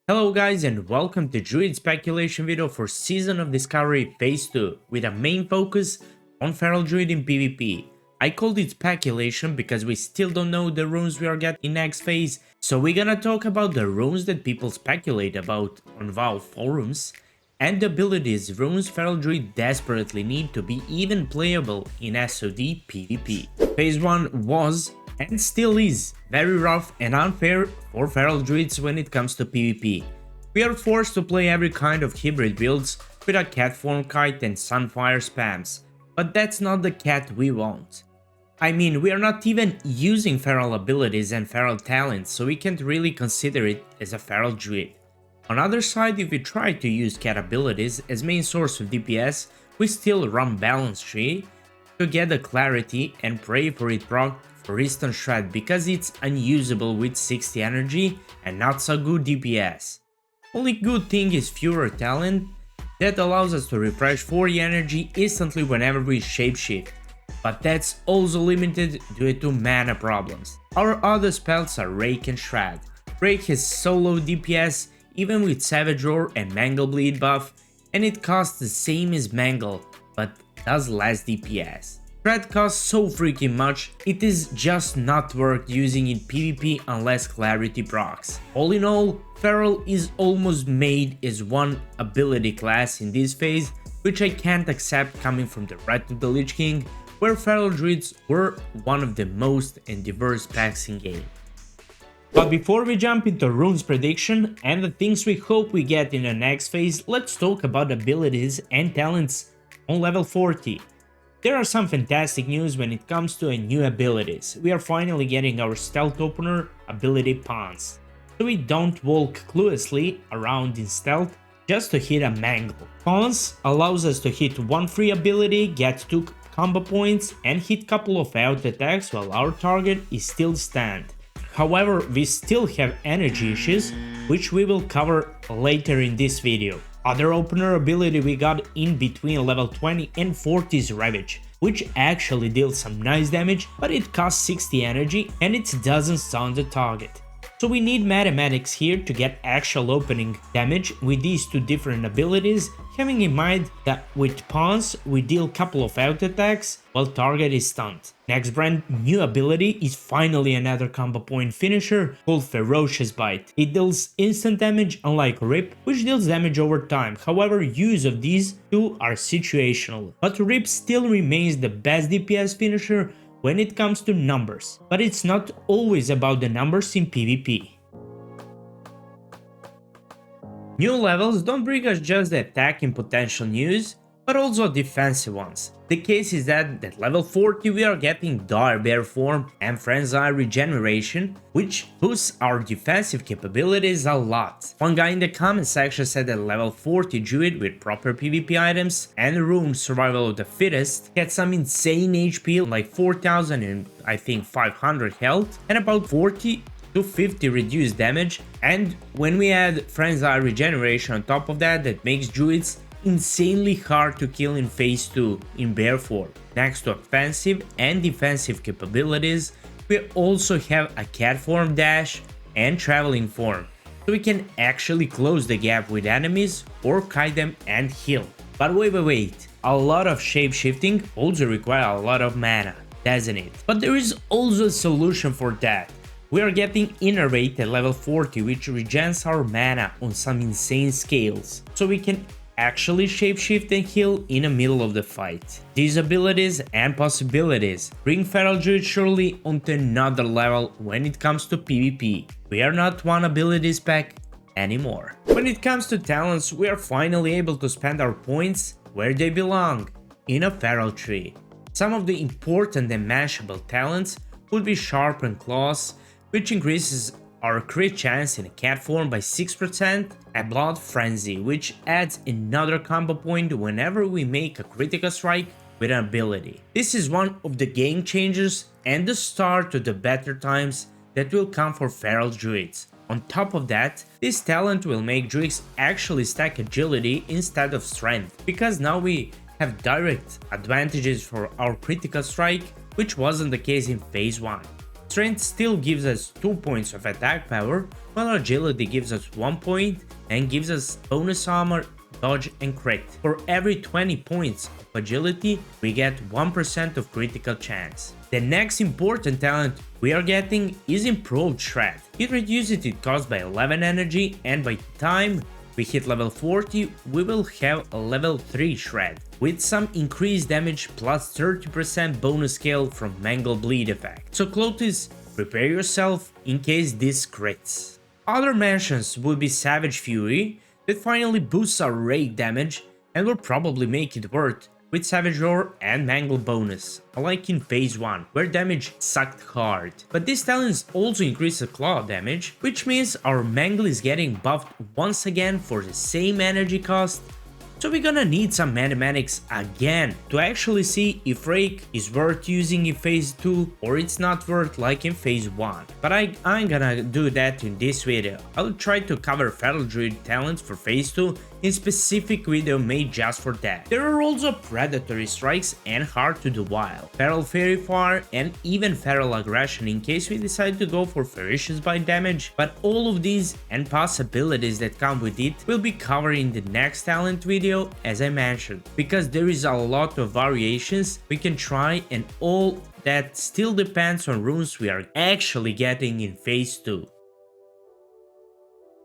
Hello guys and welcome to Druid speculation video for Season of Discovery Phase 2 with a main focus on Feral Druid in PvP. I called it speculation because we still don't know the runes we are getting in next phase, so we're gonna talk about the runes that people speculate about on WoW forums and the abilities runes Feral Druid desperately need to be even playable in SoD PvP. Phase 1 was and still is very rough and unfair for Feral Druids when it comes to PvP. We are forced to play every kind of hybrid builds with a cat form kite and sunfire spams, but that's not the cat we want. I mean, we are not even using feral abilities and feral talents, so we can't really consider it as a Feral Druid. On the other side, if we try to use cat abilities as main source of DPS, we still run balance tree to get the clarity and pray for it proc for instant shred because it's unusable with 60 energy and not so good DPS. Only good thing is fewer talent that allows us to refresh 40 energy instantly whenever we shapeshift, but that's also limited due to mana problems. Our other spells are Rake and Shred. Rake has so low DPS even with Savage Roar and Mangle Bleed buff, and it costs the same as Mangle but does less DPS. Shred costs so freaking much, it is just not worth using in PvP unless clarity procs. All in all, Feral is almost made as one ability class in this phase, which I can't accept coming from the Red to the Lich King, where Feral Druids were one of the most and diverse packs in game. But before we jump into runes prediction and the things we hope we get in the next phase, let's talk about abilities and talents on level 40. There are some fantastic news when it comes to new abilities. We are finally getting our stealth opener ability Pawns, so we don't walk cluelessly around in stealth just to hit a mangle. Pawns allows us to hit one free ability, get 2 combo points and hit couple of out attacks while our target is still stunned. However, we still have energy issues, which we will cover later in this video. Other opener ability we got in between level 20 and 40 is Ravage, which actually deals some nice damage, but it costs 60 energy and it doesn't stun the target. So we need mathematics here to get actual opening damage with these two different abilities, having in mind that with Pawns we deal couple of out attacks while target is stunned. Next brand new ability is finally another combo point finisher called Ferocious Bite. It deals instant damage unlike Rip, which deals damage over time. However, use of these two are situational, but Rip still remains the best DPS finisher when it comes to numbers, but it's not always about the numbers in PvP. New levels don't bring us just the attacking potential news, but also defensive ones. The case is that at level 40 we are getting Dire Bear form and Frenzy regeneration, which boosts our defensive capabilities a lot. One guy in the comment section said that level 40 Druid with proper PvP items and Rune Survival of the Fittest had some insane HP like 4000 and I think 500 health and about 40 to 50 reduced damage, and when we add Frenzy regeneration on top of that, that makes Druids insanely hard to kill in phase 2 in bear form. Next to offensive and defensive capabilities, we also have a cat form dash and traveling form, so we can actually close the gap with enemies or kite them and heal. But wait, a lot of shapeshifting also requires a lot of mana, doesn't it? But there is also a solution for that. We are getting Innervate at level 40, which regens our mana on some insane scales, so we can actually shapeshift and heal in the middle of the fight. These abilities and possibilities bring Feral Druid surely onto another level when it comes to PvP. We are not one abilities pack anymore. When it comes to talents, we are finally able to spend our points where they belong, in a feral tree. Some of the important and mashable talents would be Sharpened Claws, which increases our crit chance in a cat form by 6%, and Blood Frenzy, which adds another combo point whenever we make a critical strike with an ability. This is one of the game changers and the start to the better times that will come for Feral Druids. On top of that, this talent will make Druids actually stack agility instead of strength, because now we have direct advantages for our critical strike, which wasn't the case in phase 1. Strength still gives us 2 points of attack power, while Agility gives us 1 point and gives us bonus armor, dodge and crit. For every 20 points of Agility, we get 1% of critical chance. The next important talent we are getting is Improved Shred. It reduces its cost by 11 energy, and by the time we hit level 40, we will have a level 3 Shred, with some increased damage plus 30% bonus scale from Mangle Bleed effect. So Clotis, prepare yourself in case this crits. Other mentions would be Savage Fury, that finally boosts our raid damage and will probably make it worth with Savage Roar and Mangle bonus, like in phase 1, where damage sucked hard. But this talent also increases claw damage, which means our Mangle is getting buffed once again for the same energy cost. So we're gonna need some mathematics again to actually see if Rake is worth using in phase 2 or it's not worth like in phase 1. But I'm gonna do that in this video. I'll try to cover Feral Druid talents for phase 2 in specific video made just for that. There are also Predatory Strikes and Hard to the Wild, Feral Fairy Fire and even Feral Aggression in case we decide to go for Ferocious Bite damage, but all of these and possibilities that come with it will be covered in the next talent video as I mentioned, because there is a lot of variations we can try and all that still depends on runes we are actually getting in phase 2.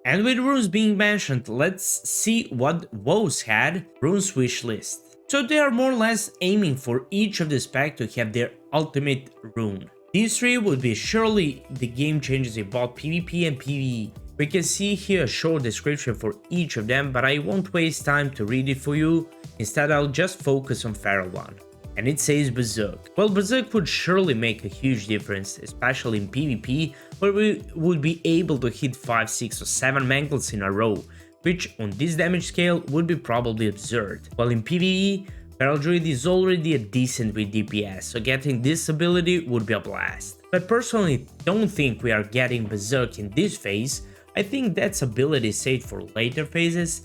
And with runes being mentioned, let's see what WoWHead runes wish list. So they are more or less aiming for each of the spec to have their ultimate rune. These three would be surely the game changers in both PvP and PvE. We can see here a short description for each of them, but I won't waste time to read it for you. Instead, I'll just focus on Feral one. And it says Berserk. Well, Berserk would surely make a huge difference, especially in PvP, where we would be able to hit 5, 6 or 7 Mangles in a row, which on this damage scale would be probably absurd. While in PvE, Feral Druid is already a decent with DPS, so getting this ability would be a blast. But personally, don't think we are getting Berserk in this phase. I think that's ability saved for later phases,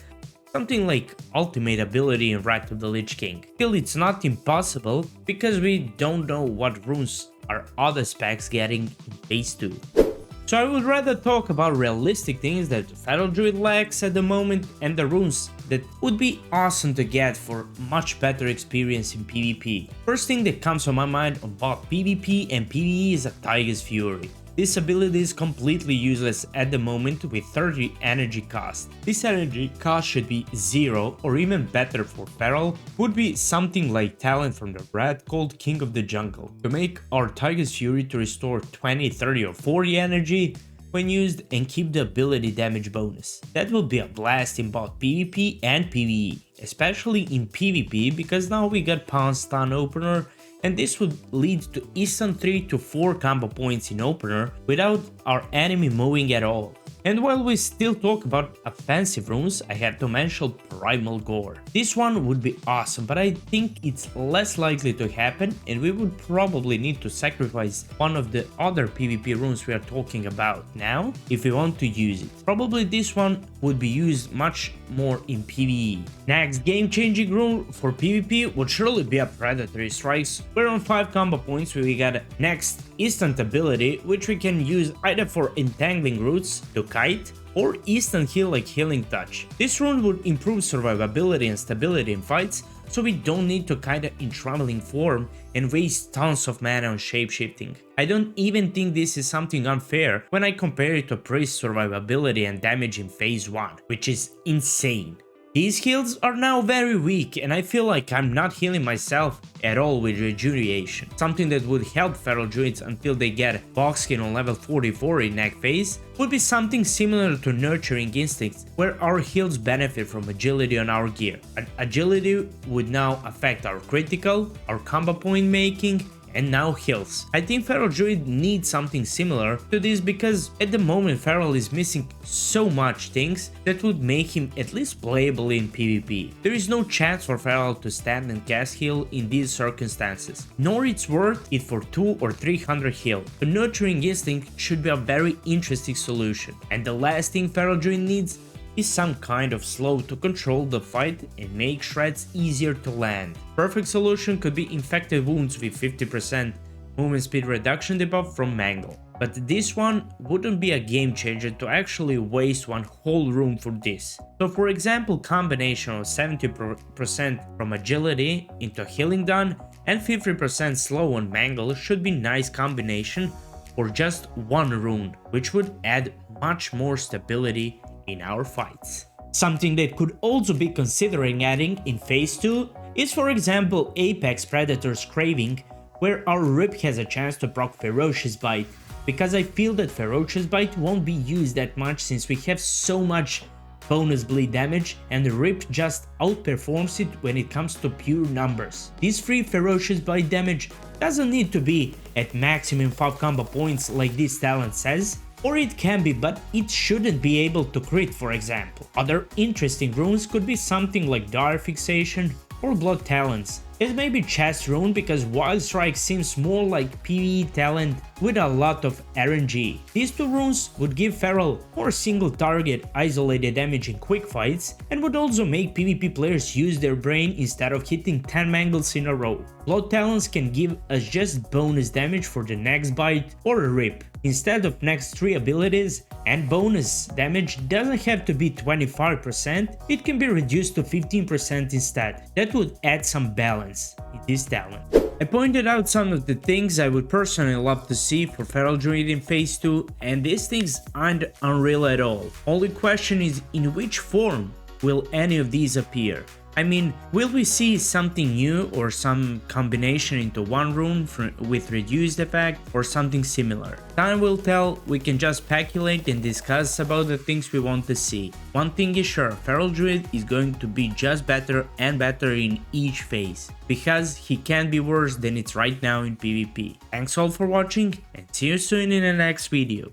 something like ultimate ability in Wrath of the Lich King. Still, it's not impossible, because we don't know what runes our other specs getting in phase 2. So I would rather talk about realistic things that Feral Druid lacks at the moment and the runes that would be awesome to get for much better experience in PvP. First thing that comes to my mind on both PvP and PvE is a Tiger's Fury. This ability is completely useless at the moment with 30 energy cost. This energy cost should be 0, or even better for Feral, would be something like talent from the rat called King of the Jungle, to make our Tiger's Fury to restore 20, 30 or 40 energy when used and keep the ability damage bonus. That will be a blast in both PvP and PvE, especially in PvP because now we got Pound Stun Opener, and this would lead to instant 3 to 4 combo points in opener without our enemy moving at all. And while we still talk about offensive runes, I have to mention Primal Gore. This one would be awesome, but I think it's less likely to happen and we would probably need to sacrifice one of the other PvP runes we are talking about now if we want to use it. Probably this one would be used much more in PvE. Next game-changing rune for PvP would surely be a Predatory Strikes, where on 5 combo points we got next instant ability, which we can use either for entangling roots to kite or instant heal like Healing Touch. This rune would improve survivability and stability in fights, so we don't need to kite in traveling form and waste tons of mana on shapeshifting. I don't even think this is something unfair when I compare it to Priest survivability and damage in phase 1, which is insane. These heals are now very weak and I feel like I'm not healing myself at all with rejuvenation. Something that would help Feral Druids until they get Boxskin on level 44 in next phase would be something similar to Nurturing Instincts, where our heals benefit from agility on our gear. Agility would now affect our critical, our combo point making, and now heals. I think Feral Druid needs something similar to this because at the moment Feral is missing so much things that would make him at least playable in PvP. There is no chance for Feral to stand and cast heal in these circumstances, nor it's worth it for 200 or 300 heal. The Nurturing Instinct should be a very interesting solution. And the last thing Feral Druid needs is some kind of slow to control the fight and make shreds easier to land. Perfect solution could be infected wounds with 50% movement speed reduction debuff from Mangle. But this one wouldn't be a game changer to actually waste one whole rune for this. So for example, combination of 70% from agility into healing done and 50% slow on Mangle should be nice combination for just one rune, which would add much more stability in our fights. Something that could also be considering adding in phase 2 is for example Apex Predator's Craving, where our Rip has a chance to proc Ferocious Bite, because I feel that Ferocious Bite won't be used that much since we have so much bonus bleed damage and the Rip just outperforms it when it comes to pure numbers. This free Ferocious Bite damage doesn't need to be at maximum 5 combo points like this talent says, or it can be, but it shouldn't be able to crit, for example. Other interesting runes could be something like Dire Fixation or Blood Talents. It may be Chest rune because Wild Strike seems more like PvE talent with a lot of RNG. These two runes would give Feral more single target isolated damage in quick fights and would also make PvP players use their brain instead of hitting 10 mangles in a row. Blood Talents can give us just bonus damage for the next bite or a rip, instead of next 3 abilities, and bonus damage doesn't have to be 25%, it can be reduced to 15% instead. That would add some balance in this talent. I pointed out some of the things I would personally love to see for Feral Druid in phase 2, and these things aren't unreal at all. Only question is, in which form will any of these appear? I mean, will we see something new or some combination into one rune with reduced effect or something similar? Time will tell. We can just speculate and discuss about the things we want to see. One thing is sure, Feral Druid is going to be just better and better in each phase, because he can't be worse than it's right now in PvP. Thanks all for watching and see you soon in the next video.